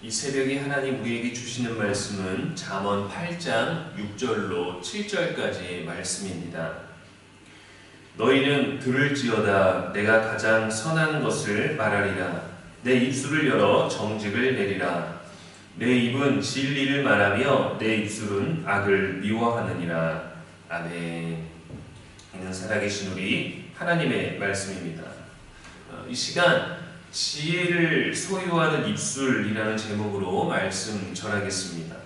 이 새벽에 하나님 우리에게 주시는 말씀은 잠언 8장 6절로 7절까지의 말씀입니다. 너희는 들을지어다 내가 가장 선한 것을 말하리라. 내 입술을 열어 정직을 내리라. 내 입은 진리를 말하며 내 입술은 악을 미워하느니라. 아멘. 이는 살아계신 우리 하나님의 말씀입니다. 이 시간 지혜를 소유하는 입술이라는 제목으로 말씀 전하겠습니다.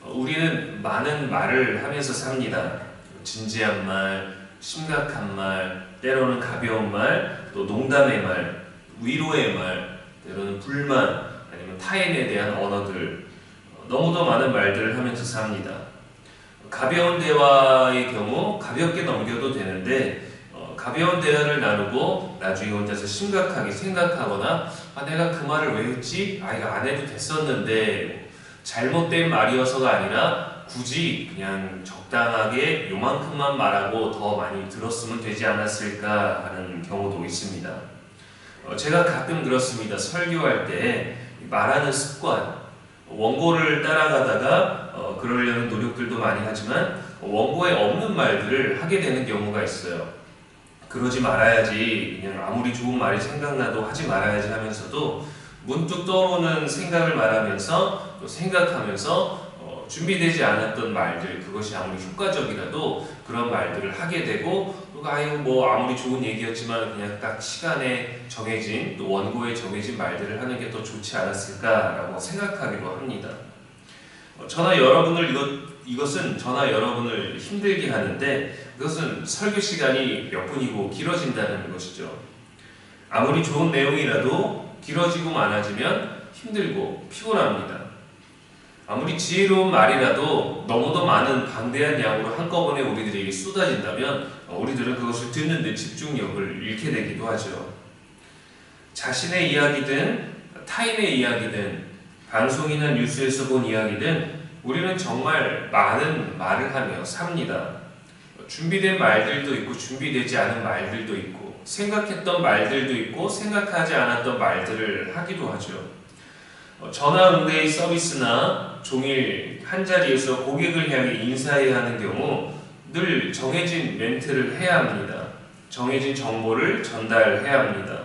우리는 많은 말을 하면서 삽니다. 진지한 말, 심각한 말, 때로는 가벼운 말, 또 농담의 말, 위로의 말, 때로는 불만, 아니면 타인에 대한 언어들, 너무도 많은 말들을 하면서 삽니다. 가벼운 대화의 경우 가볍게 넘겨도 되는데 가벼운 대화를 나누고 나중에 혼자서 심각하게 생각하거나 내가 그 말을 왜 했지? 이거 안 해도 됐었는데 잘못된 말이어서가 아니라 굳이 그냥 적당하게 요만큼만 말하고 더 많이 들었으면 되지 않았을까 하는 경우도 있습니다. 제가 가끔 그렇습니다. 설교할 때 말하는 습관, 원고를 따라가다가 그러려는 노력들도 많이 하지만 원고에 없는 말들을 하게 되는 경우가 있어요. 그러지 말아야지, 그냥 아무리 좋은 말이 생각나도 하지 말아야지 하면서도 문득 떠오르는 생각을 말하면서 또 생각하면서 준비되지 않았던 말들, 그것이 아무리 효과적이라도 그런 말들을 하게 되고 또 아무리 좋은 얘기였지만 그냥 딱 시간에 정해진 또 원고에 정해진 말들을 하는 게 더 좋지 않았을까라고 생각하기도 합니다. 이것은 저나 여러분을 힘들게 하는데 그것은 설교 시간이 몇 분이고 길어진다는 것이죠. 아무리 좋은 내용이라도 길어지고 많아지면 힘들고 피곤합니다. 아무리 지혜로운 말이라도 너무도 많은 방대한 양으로 한꺼번에 우리들에게 쏟아진다면 우리들은 그것을 듣는 데 집중력을 잃게 되기도 하죠. 자신의 이야기든 타인의 이야기든 방송이나 뉴스에서 본 이야기든 우리는 정말 많은 말을 하며 삽니다. 준비된 말들도 있고 준비되지 않은 말들도 있고 생각했던 말들도 있고 생각하지 않았던 말들을 하기도 하죠. 전화응대 서비스나 종일 한자리에서 고객을 향해 인사해야 하는 경우 늘 정해진 멘트를 해야 합니다. 정해진 정보를 전달해야 합니다.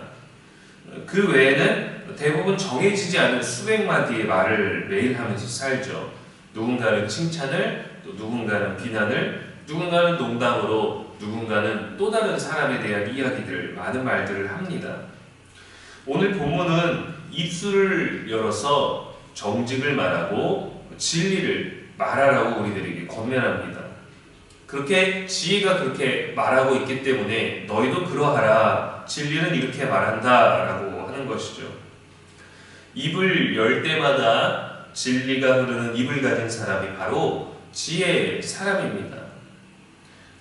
그 외에는 대부분 정해지지 않은 수백 마디의 말을 매일 하면서 살죠. 누군가는 칭찬을, 또 누군가는 비난을, 누군가는 농담으로, 누군가는 또 다른 사람에 대한 이야기들, 많은 말들을 합니다. 오늘 본문은 입술을 열어서 정직을 말하고 진리를 말하라고 우리들에게 권면합니다. 지혜가 그렇게 말하고 있기 때문에 너희도 그러하라, 진리는 이렇게 말한다 라고 하는 것이죠. 입을 열 때마다 진리가 흐르는 입을 가진 사람이 바로 지혜의 사람입니다.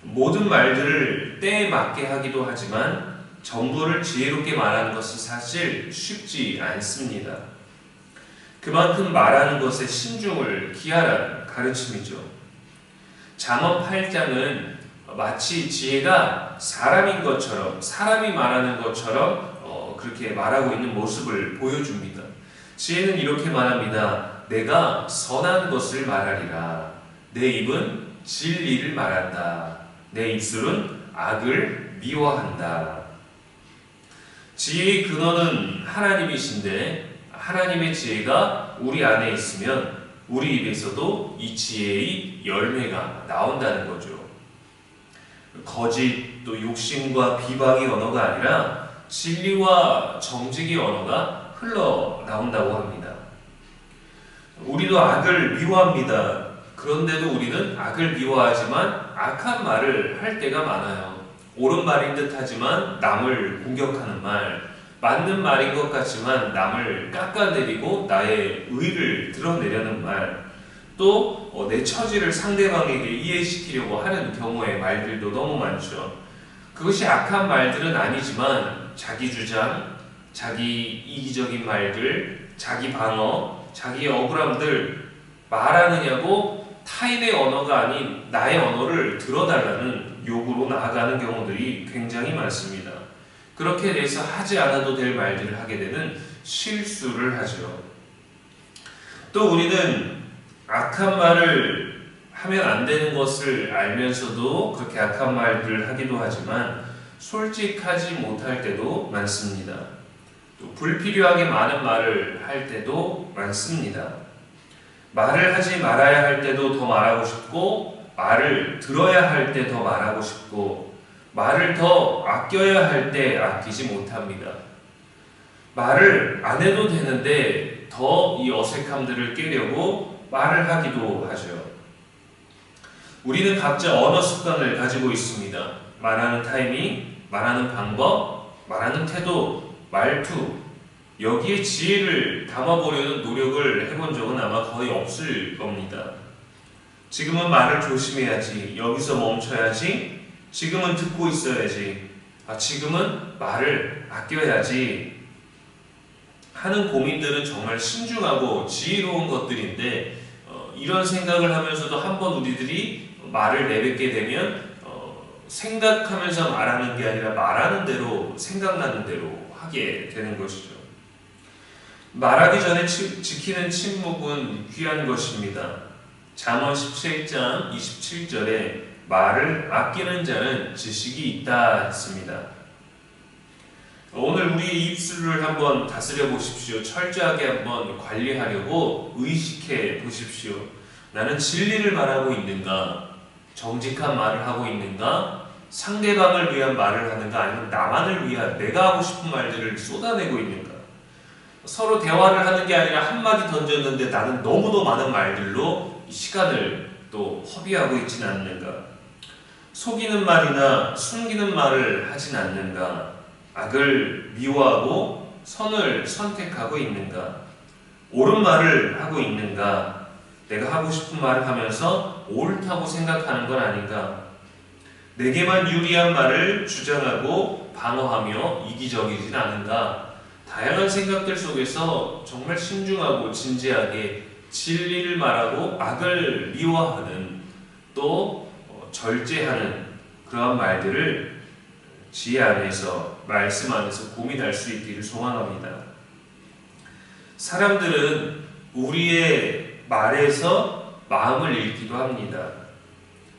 모든 말들을 때에 맞게 하기도 하지만 전부를 지혜롭게 말하는 것은 사실 쉽지 않습니다. 그만큼 말하는 것에 신중을 기하라는 가르침이죠. 잠언 8장은 마치 지혜가 사람인 것처럼, 사람이 말하는 것처럼 그렇게 말하고 있는 모습을 보여줍니다. 지혜는 이렇게 말합니다. 내가 선한 것을 말하리라. 내 입은 진리를 말한다. 내 입술은 악을 미워한다. 지혜의 근원은 하나님이신데 하나님의 지혜가 우리 안에 있으면 우리 입에서도 이 지혜의 열매가 나온다는 거죠. 거짓, 또 욕심과 비방의 언어가 아니라 진리와 정직의 언어가 흘러나온다고 합니다. 우리도 악을 미워합니다. 그런데도 우리는 악을 미워하지만 악한 말을 할 때가 많아요. 옳은 말인 듯 하지만 남을 공격하는 말, 맞는 말인 것 같지만 남을 깎아내리고 나의 의를 드러내려는 말, 또 내 처지를 상대방에게 이해시키려고 하는 경우의 말들도 너무 많죠. 그것이 악한 말들은 아니지만 자기 주장, 자기 이기적인 말들, 자기 방어, 자기의 억울함들 말하느냐고 타인의 언어가 아닌 나의 언어를 들어달라는 요구로 나아가는 경우들이 굉장히 많습니다. 그렇게 돼서 하지 않아도 될 말들을 하게 되는 실수를 하죠. 또 우리는 악한 말을 하면 안 되는 것을 알면서도 그렇게 악한 말들을 하기도 하지만 솔직하지 못할 때도 많습니다. 또 불필요하게 많은 말을 할 때도 많습니다. 말을 하지 말아야 할 때도 더 말하고 싶고, 말을 들어야 할 때 더 말하고 싶고, 말을 더 아껴야 할 때 아끼지 못합니다. 말을 안 해도 되는데 더 이 어색함들을 깨려고 말을 하기도 하죠. 우리는 각자 언어 습관을 가지고 있습니다. 말하는 타이밍, 말하는 방법, 말하는 태도, 말투, 여기에 지혜를 담아보려는 노력을 해본 적은 아마 거의 없을 겁니다. 지금은 말을 조심해야지, 여기서 멈춰야지, 지금은 듣고 있어야지, 지금은 말을 아껴야지 하는 고민들은 정말 신중하고 지혜로운 것들인데, 이런 생각을 하면서도 한번 우리들이 말을 내뱉게 되면 생각하면서 말하는 게 아니라 말하는 대로 생각나는 대로 하게 되는 것이죠. 말하기 전에 지키는 침묵은 귀한 것입니다. 잠언 17장 27절에 말을 아끼는 자는 지식이 있다 했습니다. 오늘 우리의 입술을 한번 다스려 보십시오. 철저하게 한번 관리하려고 의식해 보십시오. 나는 진리를 말하고 있는가? 정직한 말을 하고 있는가? 상대방을 위한 말을 하는가? 아니면 나만을 위한 내가 하고 싶은 말들을 쏟아내고 있는가? 서로 대화를 하는 게 아니라 한마디 던졌는데 나는 너무도 많은 말들로 시간을 또 허비하고 있지는 않는가? 속이는 말이나 숨기는 말을 하진 않는가? 악을 미워하고 선을 선택하고 있는가? 옳은 말을 하고 있는가? 내가 하고 싶은 말을 하면서 옳다고 생각하는 건 아닌가? 내게만 유리한 말을 주장하고 방어하며 이기적이진 않은가? 다양한 생각들 속에서 정말 신중하고 진지하게 진리를 말하고 악을 미워하는 또 절제하는 그러한 말들을 지혜 안에서 말씀 안에서 고민할 수 있기를 소망합니다. 사람들은 우리의 말에서 마음을 읽기도 합니다.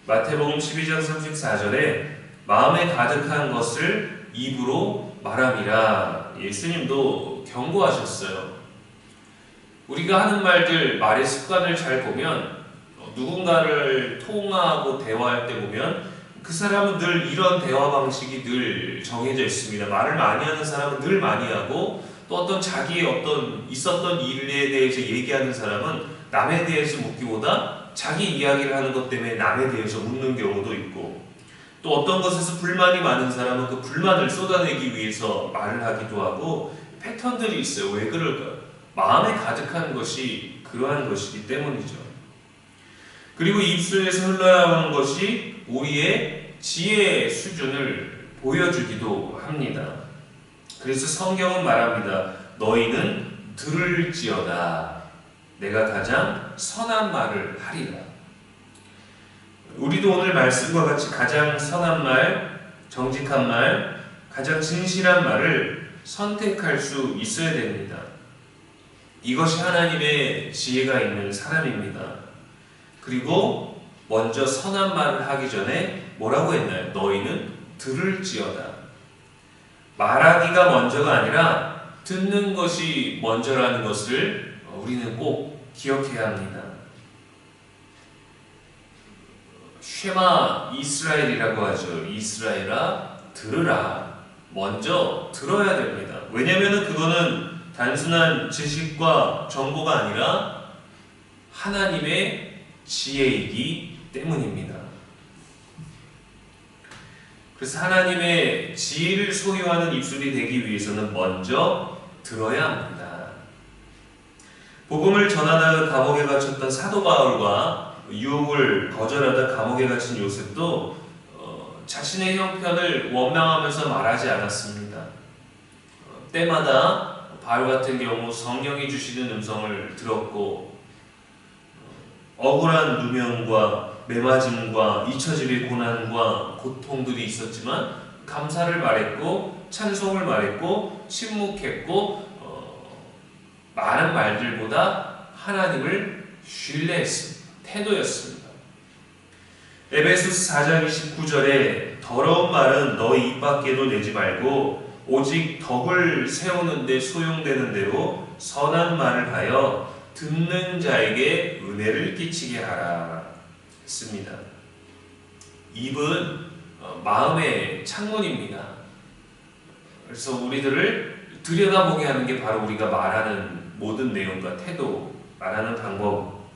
마태복음 12장 34절에 마음에 가득한 것을 입으로 말함이라 예수님도 경고하셨어요. 우리가 하는 말들, 말의 습관을 잘 보면 누군가를 통화하고 대화할 때 보면 그 사람은 늘 이런 대화 방식이 늘 정해져 있습니다. 말을 많이 하는 사람은 늘 많이 하고, 또 어떤 자기의 어떤 있었던 일에 대해서 얘기하는 사람은 남에 대해서 묻기보다 자기 이야기를 하는 것 때문에 남에 대해서 묻는 경우도 있고, 또 어떤 것에서 불만이 많은 사람은 그 불만을 쏟아내기 위해서 말을 하기도 하고, 패턴들이 있어요. 왜 그럴까요? 마음에 가득한 것이 그러한 것이기 때문이죠. 그리고 입술에서 흘러나오는 것이 우리의 지혜의 수준을 보여주기도 합니다. 그래서 성경은 말합니다. 너희는 들을지어다. 내가 가장 선한 말을 하리라. 우리도 오늘 말씀과 같이 가장 선한 말, 정직한 말, 가장 진실한 말을 선택할 수 있어야 됩니다. 이것이 하나님의 지혜가 있는 사람입니다. 그리고 먼저 선한 말을 하기 전에 뭐라고 했나요? 너희는 들을지어다. 말하기가 먼저가 아니라 듣는 것이 먼저라는 것을 우리는 꼭 기억해야 합니다. 쉐마 이스라엘이라고 하죠. 이스라엘아 들으라. 먼저 들어야 됩니다. 왜냐하면 그거는 단순한 지식과 정보가 아니라 하나님의 지혜이기 때문입니다. 그래서 하나님의 지혜를 소유하는 입술이 되기 위해서는 먼저 들어야 합니다. 복음을 전하다가 감옥에 갇혔던 사도 바울과 유혹을 거절하다 감옥에 갇힌 요셉도 자신의 형편을 원망하면서 말하지 않았습니다. 때마다 바울 같은 경우 성령이 주시는 음성을 들었고, 억울한 누명과 매맞음과 잊혀짐의 고난과 고통들이 있었지만 감사를 말했고 찬송을 말했고 침묵했고 많은 말들보다 하나님을 신뢰했습니다. 태도였습니다. 에베소서 4장 29절에 더러운 말은 너희 입 밖에도 내지 말고 오직 덕을 세우는 데 소용되는 대로 선한 말을 하여 듣는 자에게 은혜를 끼치게 하라 했습니다. 입은 마음의 창문입니다. 그래서 우리들을 들여다보게 하는 게 바로 우리가 말하는 모든 내용과 태도, 말하는 방법,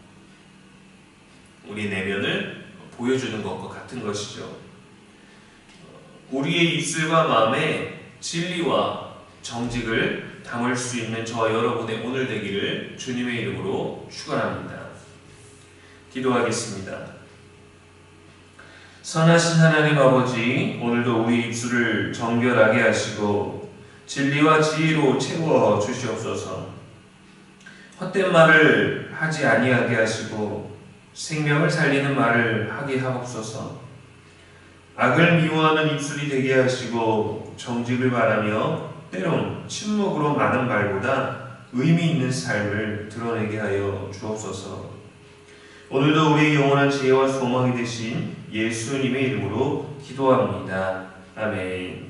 우리 내면을 보여주는 것과 같은 것이죠. 우리의 입술과 마음에 진리와 정직을 담을 수 있는 저와 여러분의 오늘 되기를 주님의 이름으로 축원합니다. 기도하겠습니다. 선하신 하나님 아버지, 오늘도 우리 입술을 정결하게 하시고 진리와 지혜로 채워 주시옵소서. 헛된 말을 하지 아니하게 하시고 생명을 살리는 말을 하게 하옵소서. 악을 미워하는 입술이 되게 하시고 정직을 바라며 때론 침묵으로 많은 말보다 의미 있는 삶을 드러내게 하여 주옵소서. 오늘도 우리의 영원한 지혜와 소망이 되신 예수님의 이름으로 기도합니다. 아멘.